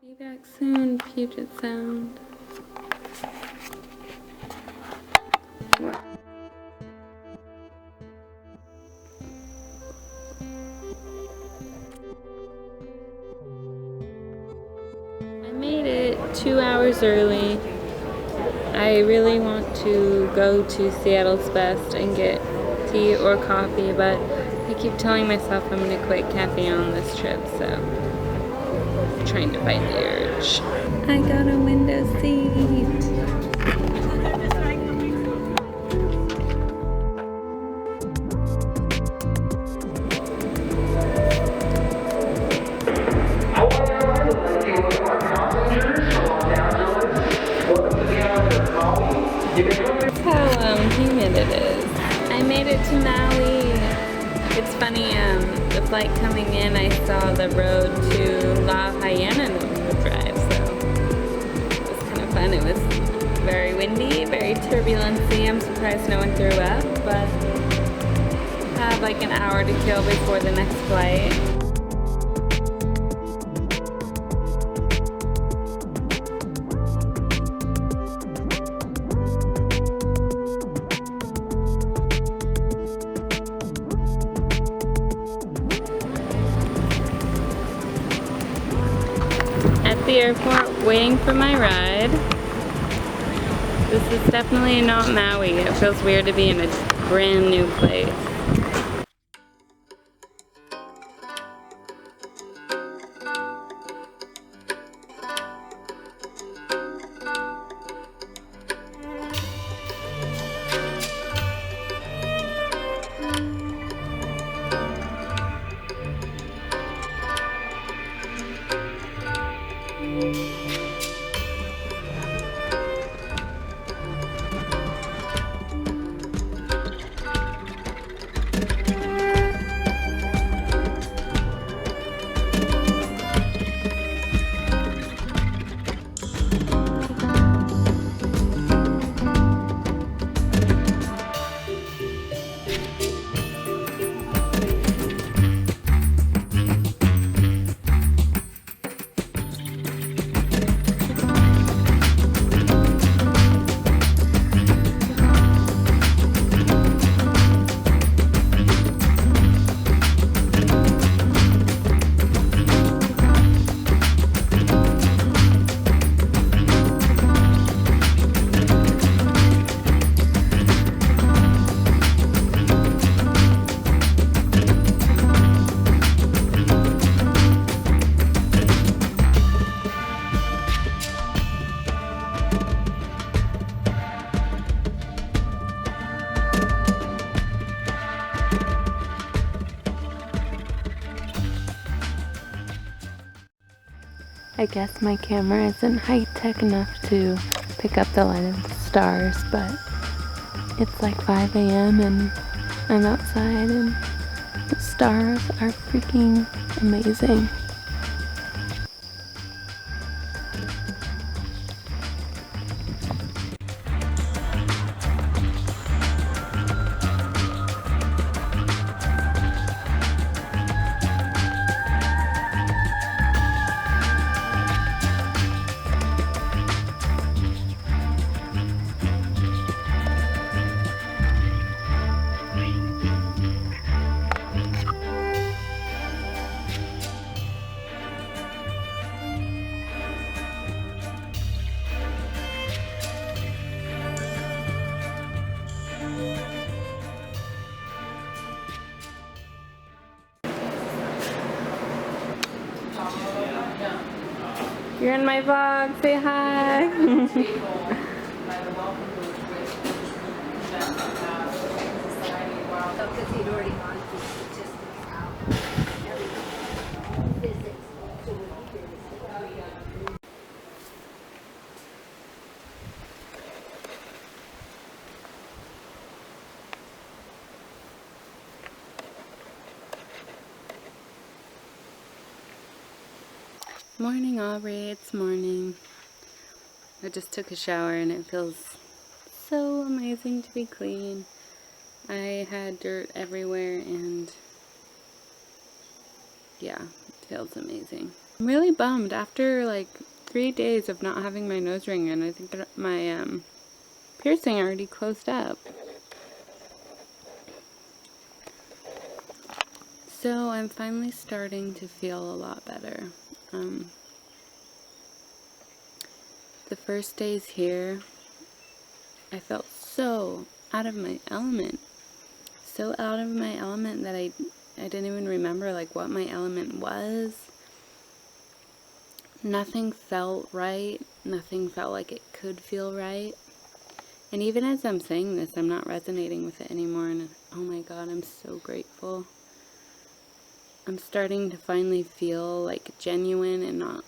Be back soon, Puget Sound. I made it 2 hours early. I really want to go to Seattle's Best and get tea or coffee, but I keep telling myself I'm going to quit caffeine on this trip, so I'm trying to fight the urge. I got a window seat. That's how humid it is. I made it to Maui. It's funny, the flight coming in, I saw the road to La Hyanna Drive, so it was kind of fun. It was very windy, very turbulency. I'm surprised no one threw up, but I have like an hour to kill before the next flight. At the airport waiting for my ride. This is definitely not Maui. It feels weird to be in a brand new place. I guess my camera isn't high-tech enough to pick up the light of the stars, but it's like 5 a.m. and I'm outside and the stars are freaking amazing. You're in my vlog, say hi. Morning, Aubrey. It's morning. I just took a shower and it feels so amazing to be clean. I had dirt everywhere and yeah, it feels amazing. I'm really bummed. After like 3 days of not having my nose ring in, I think that my piercing already closed up. So I'm finally starting to feel a lot better. The first days here, I felt so out of my element. So out of my element that I didn't even remember like what my element was. Nothing felt right. Nothing felt like it could feel right. And even as I'm saying this, I'm not resonating with it anymore. And oh my God, I'm so grateful. I'm starting to finally feel like genuine and not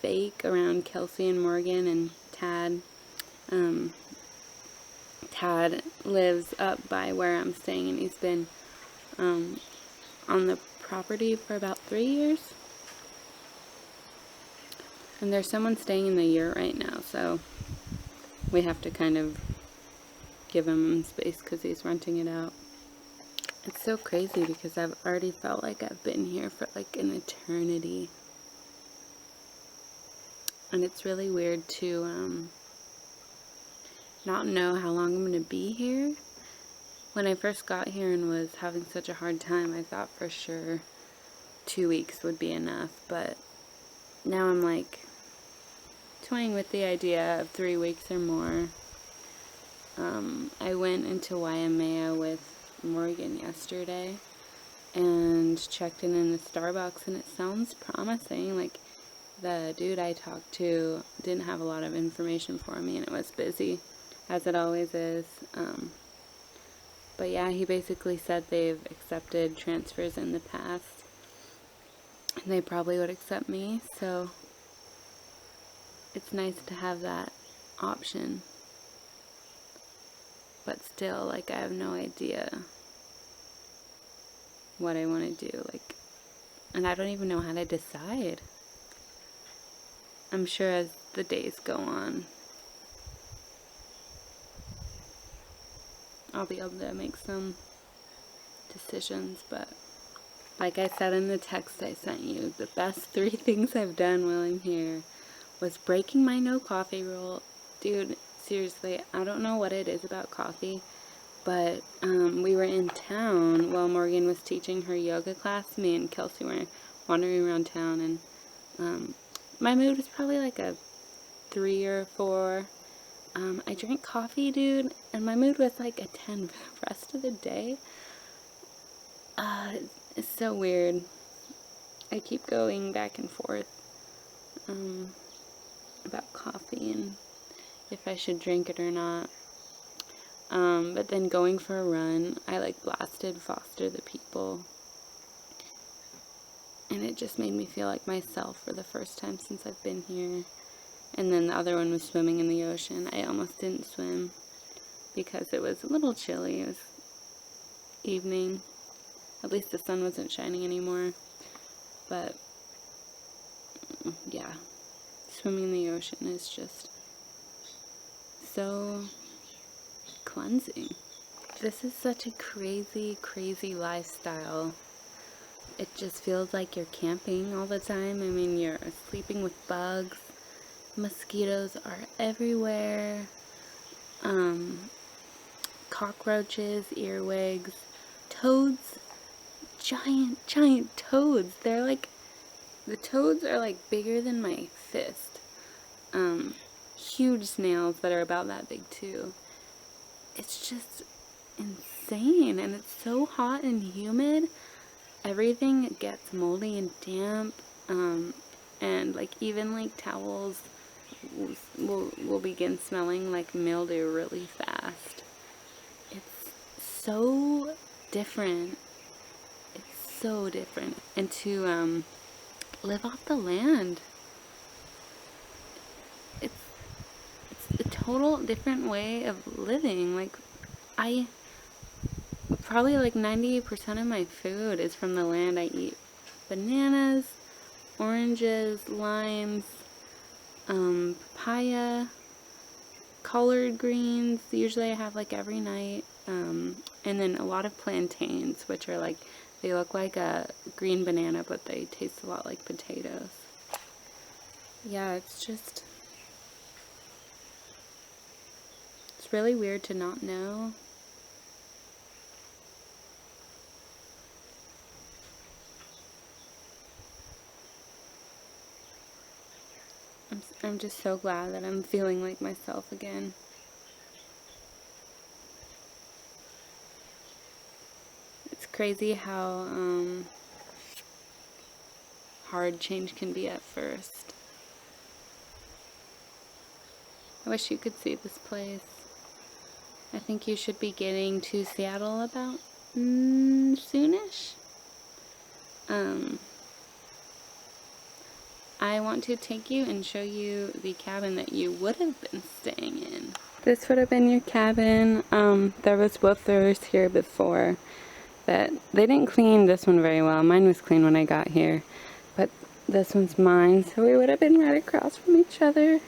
fake around Kelsey and Morgan and Tad. Tad lives up by where I'm staying, and he's been on the property for about 3 years. And there's someone staying in the yurt right now, so we have to kind of give him space because he's renting it out. It's so crazy because I've already felt like I've been here for like an eternity. And it's really weird to not know how long I'm going to be here. When I first got here and was having such a hard time, I thought for sure 2 weeks would be enough. But now I'm like toying with the idea of 3 weeks or more. I went into Waimea with Morgan yesterday and checked in the Starbucks, and it sounds promising. Like, the dude I talked to didn't have a lot of information for me, and it was busy, as it always is. But yeah, he basically said they've accepted transfers in the past, and they probably would accept me, so it's nice to have that option. But still, like, I have no idea what I want to do, like, and I don't even know how to decide. I'm sure as the days go on, I'll be able to make some decisions. But like I said in the text I sent you, the best 3 things I've done while I'm here was breaking my no coffee rule. Dude, seriously, I don't know what it is about coffee, but we were in town while Morgan was teaching her yoga class. Me and Kelsey were wandering around town, and my mood was probably like a 3 or 4. I drank coffee, dude, and my mood was like a 10 for the rest of the day. It's so weird. I keep going back and forth about coffee and if I should drink it or not. But then going for a run, I like blasted Foster the People, and it just made me feel like myself for the first time since I've been here. And then the other one was swimming in the ocean. I almost didn't swim because it was a little chilly. It was evening. At least the sun wasn't shining anymore. But yeah, swimming in the ocean is just so cleansing. This is such a crazy, crazy lifestyle. It just feels like you're camping all the time. I mean, you're sleeping with bugs. Mosquitoes are everywhere. Cockroaches, earwigs, toads, giant toads. They're like, the toads are like bigger than my fist. Huge snails that are about that big too. It's just insane, and it's so hot and humid. Everything gets moldy and damp, and like even like towels will begin smelling like mildew really fast. It's so different. It's so different. And to live off the land, it's a total different way of living. Like, I probably like 98% of my food is from the land. I eat bananas, oranges, limes, papaya, collard greens. Usually I have like every night, and then a lot of plantains, which are like, they look like a green banana, but they taste a lot like potatoes. Yeah, it's really weird to not know. I'm just so glad that I'm feeling like myself again. It's crazy how hard change can be at first. I wish you could see this place. I think you should be getting to Seattle about soonish. I want to take you and show you the cabin that you would have been staying in. This would have been your cabin. There was woofers here before that they didn't clean this one very well. Mine was clean when I got here, but this one's mine, so we would have been right across from each other.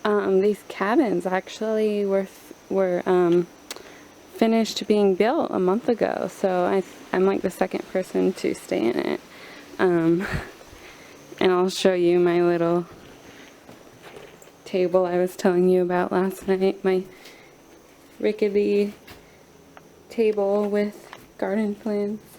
These cabins actually were finished being built a month ago, so I'm like the second person to stay in it. And I'll show you my little table I was telling you about last night, my rickety table with garden plants.